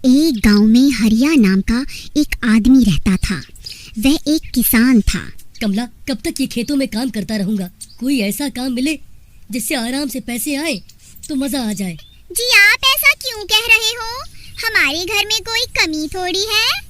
एक गांव में हरिया नाम का एक आदमी रहता था। वह एक किसान था। कमला, कब तक ये खेतों में काम करता रहूंगा? कोई ऐसा काम मिले जिससे आराम से पैसे आए तो मजा आ जाए। जी आप ऐसा क्यों कह रहे हो? हमारे घर में कोई कमी थोड़ी है।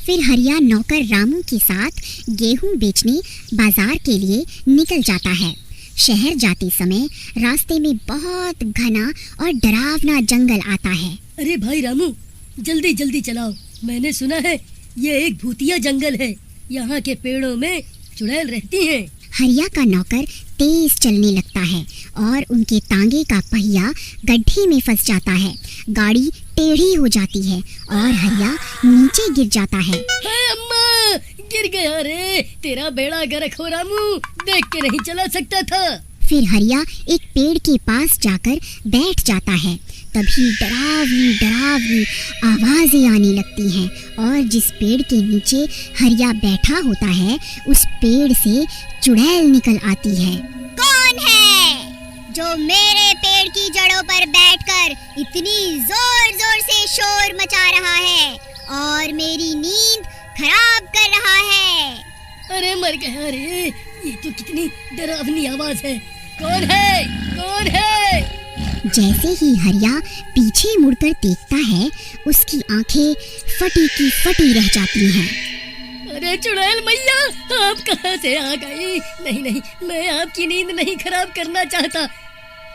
फिर हरिया नौकर रामू के साथ गेहूं बेचने बाजार के लिए निकल जाता है। शहर जाते समय रास्ते में बहुत घना और डरावना जंगल आता है। अरे भाई रामू, जल्दी जल्दी चलाओ। मैंने सुना है ये एक भूतिया जंगल है। यहाँ के पेड़ों में चुड़ैल रहती हैं। हरिया का नौकर तेज चलने लगता है और उनके तांगे का पहिया गड्ढे में फंस जाता है। गाड़ी टेढ़ी हो जाती है और हरिया नीचे गिर जाता है। अम्मा, गिर गया रे। तेरा बेड़ा गर्क हो रामू, देख के नहीं चला सकता था। फिर हरिया एक पेड़ के पास जाकर बैठ जाता है। तभी डरावनी डरावनी आवाजें आने लगती हैं और जिस पेड़ के नीचे हरिया बैठा होता है उस पेड़ से चुड़ैल निकल आती है। कौन है जो मेरे पेड़ की जड़ों पर बैठकर इतनी जोर जोर से शोर मचा रहा है और मेरी नींद खराब कर रहा है? अरे मर गया रे, ये तो कितनी डरावनी आवाज है। कौन है? कौन है? जैसे ही हरिया पीछे मुड़कर देखता है उसकी आंखें फटी की फटी रह जाती हैं। अरे चुड़ैल मैया, आप कहाँ से आ गई? नहीं नहीं, मैं आपकी नींद नहीं खराब करना चाहता।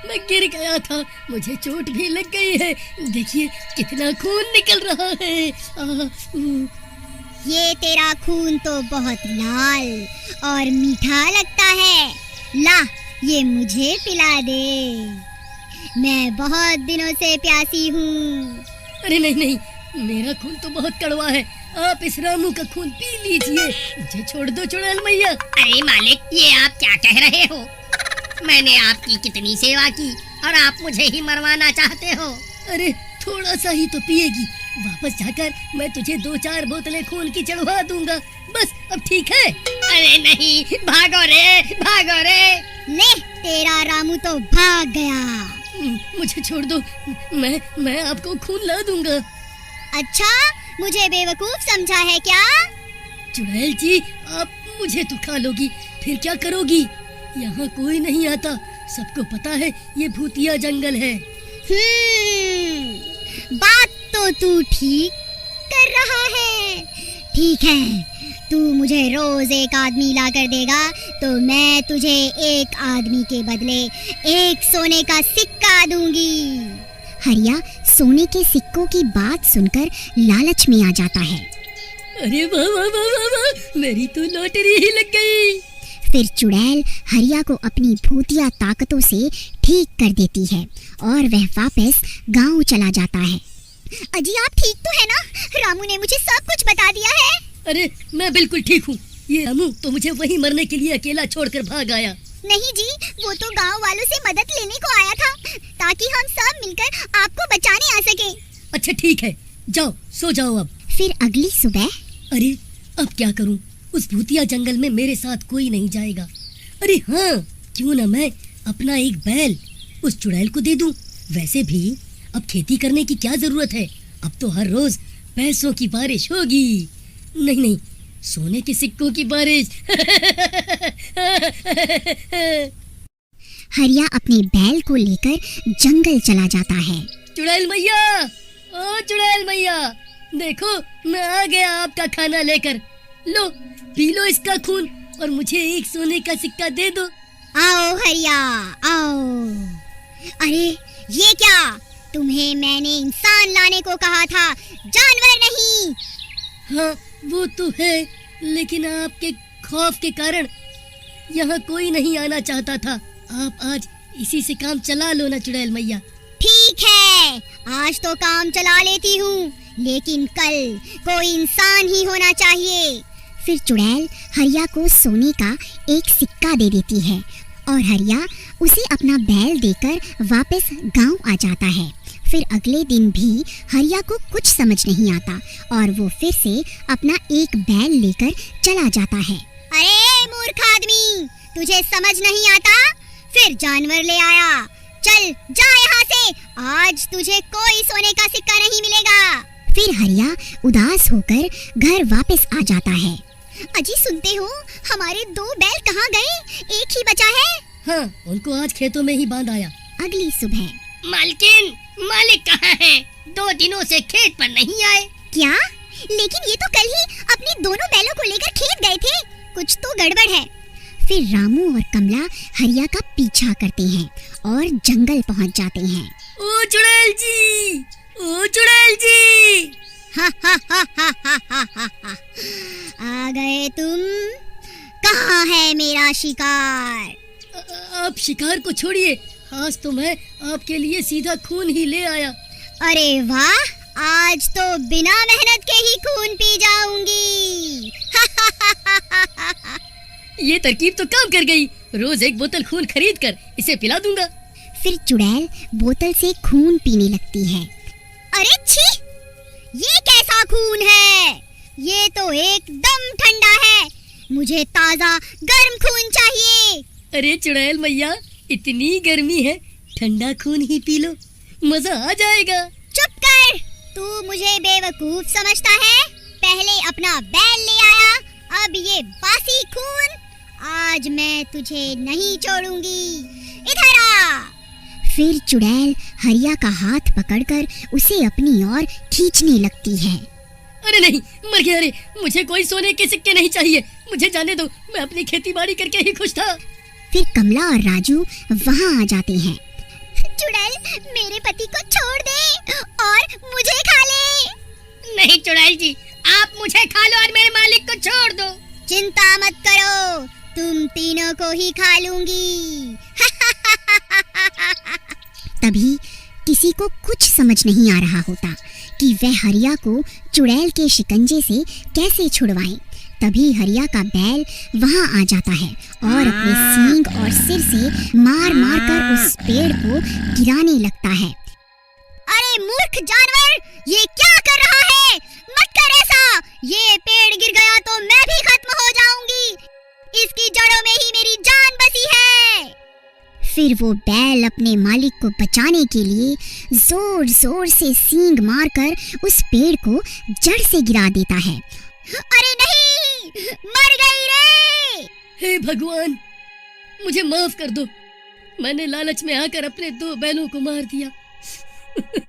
मैं गिर गया था, मुझे चोट भी लग गई है। देखिए कितना खून निकल रहा है। ये तेरा खून तो बहुत लाल और मीठा लगता है। ला, ये मुझे पिला दे। मैं बहुत दिनों से प्यासी हूँ। अरे नहीं नहीं, मेरा खून तो बहुत कड़वा है। आप इस रामू का खून पी लीजिए। मुझे छोड़ दो चुड़ैल मैया। अरे मालिक, ये आप क्या कह रहे हो? मैंने आपकी कितनी सेवा की और आप मुझे ही मरवाना चाहते हो? अरे थोड़ा सा ही तो पिएगी, वापस जाकर मैं तुझे 2-4 बोतलें खून की चढ़वा दूंगा। बस अब ठीक है? अरे नहीं, भागो रे, भागो रे। ले, तेरा रामू तो भाग गया। मुझे छोड़ दो, मैं आपको खून ला दूंगा। अच्छा, मुझे बेवकूफ समझा है क्या? चुड़ैल जी, आप मुझे तो खा लोगी, फिर क्या करोगी? यहाँ कोई नहीं आता, सबको पता है ये भूतिया जंगल है। बात तो तू ठीक कर रहा है। ठीक है, तू मुझे रोज एक आदमी ला कर देगा तो मैं तुझे एक आदमी के बदले एक सोने का सिक्का दूंगी। हरिया सोने के सिक्कों की बात सुनकर लालच में आ जाता है। अरे वाह वाह वाह वाह वाह, मेरी तो लॉटरी ही लग गई। फिर चुड़ैल हरिया को अपनी भूतिया ताकतों से ठीक कर देती है और वह वापस गांव चला जाता है। अजी आप ठीक तो है ना? रामू ने मुझे सब कुछ बता दिया है। अरे मैं बिल्कुल ठीक हूँ। ये रामू तो मुझे वहीं मरने के लिए अकेला छोड़कर भाग आया। नहीं जी, वो तो गांव वालों से मदद लेने को आया था ताकि हम सब मिलकर आपको बचाने आ सके। अच्छा ठीक है, जाओ सो जाओ अब। फिर अगली सुबह अरे अब क्या करूँ? उस भूतिया जंगल में मेरे साथ कोई नहीं जाएगा। अरे हाँ, क्यों ना मैं अपना एक बैल उस चुड़ैल को दे दूं। वैसे भी अब खेती करने की क्या जरूरत है? अब तो हर रोज पैसों की बारिश होगी। नहीं नहीं, सोने के सिक्कों की बारिश। हरिया अपने बैल को लेकर जंगल चला जाता है। चुड़ैल मैया, ओ चुड़ैल मैया, देखो मैं आ गया आपका खाना लेकर। लो पी लो इसका खून और मुझे एक सोने का सिक्का दे दो। आओ हरिया, आओ। अरे ये क्या? तुम्हें मैंने इंसान लाने को कहा था, जानवर नहीं। हाँ वो तो है, लेकिन आपके खौफ के कारण यहाँ कोई नहीं आना चाहता था। आप आज इसी से काम चला लो ना चुड़ैल मैया। ठीक है, आज तो काम चला लेती हूँ, लेकिन कल कोई इंसान ही होना चाहिए। फिर चुड़ैल हरिया को सोने का एक सिक्का दे देती है और हरिया उसे अपना बैल देकर वापस गांव आ जाता है। फिर अगले दिन भी हरिया को कुछ समझ नहीं आता और वो फिर से अपना एक बैल लेकर चला जाता है। अरे मूर्ख आदमी, तुझे समझ नहीं आता? फिर जानवर ले आया। चल जा यहाँ से, आज तुझे कोई सोने का सिक्का नहीं मिलेगा। फिर हरिया उदास होकर घर वापस आ जाता है। अजी सुनते हो, हमारे 2 बैल कहाँ गए? एक ही बचा है। हाँ, उनको आज खेतों में ही बांध आया। अगली सुबह। मालकिन, मालिक कहाँ है? 2 दिनों से खेत पर नहीं आए। क्या? लेकिन ये तो कल ही अपने दोनों बैलों को लेकर खेत गए थे। कुछ तो गड़बड़ है। फिर रामू और कमला हरिया का पीछा करते हैं और जंगल पहुंच जाते हैं। ओ चुड़ैल जी, ओ चुड़ैल जी। हा हा हा हा हा हा हा हा। आ गए तुम? कहाँ है मेरा शिकार? आप शिकार को छोड़िए, आज तो मैं आपके लिए सीधा खून ही ले आया। अरे वाह, आज तो बिना मेहनत के ही खून पी जाऊंगी। ये तरकीब तो काम कर गई। रोज 1 बोतल खून खरीद कर इसे पिला दूंगा। फिर चुड़ैल बोतल से खून पीने लगती है। अरे छी, ये कैसा खून है? ये तो एकदम ठंडा है। मुझे ताजा गर्म खून चाहिए। अरे चुड़ैल मैया, इतनी गर्मी है, ठंडा खून ही पी लो, मजा आ जाएगा। चुप कर, तू मुझे बेवकूफ समझता है? पहले अपना बैल ले आया, अब ये बासी खून। आज मैं तुझे नहीं छोड़ूंगी। इधर आ। फिर चुड़ैल हरिया का हाथ पकड़कर उसे अपनी ओर खींचने लगती है। अरे नहीं, मर गया रे। मुझे कोई सोने के सिक्के नहीं चाहिए, मुझे जाने दो, मैं अपनी खेती बाड़ी करके ही खुश था। फिर कमला और राजू वहाँ आ जाते हैं। चुड़ैल, मेरे पति को छोड़ दे और मुझे खा ले। नहीं चुड़ैल जी, आप मुझे खा लो और मेरे मालिक को छोड़ दो। चिंता मत करो, तुम तीनों को ही खा लूंगी। तभी किसी को कुछ समझ नहीं आ रहा होता कि वह हरिया को चुड़ैल के शिकंजे से कैसे छुड़वाएं। तभी हरिया का बैल वहां आ जाता है और अपने सींग और सिर से मार मार कर उस पेड़ को गिराने लगता है। अरे मूर्ख जानवर, ये क्या कर रहा है? मत कर ऐसा। ये पेड़ गिर गया तो मैं भी खत्म हो जाऊंगी। इसकी जड़ों में ही मेरी जान बसी है। फिर वो बैल अपने मालिक को बचाने के लिए जोर जोर से सींग मारकर उस पेड़ को जड़ से गिरा देता है। अरे नहीं, मर गई रे। हे भगवान, मुझे माफ कर दो, मैंने लालच में आकर अपने 2 बैलों को मार दिया।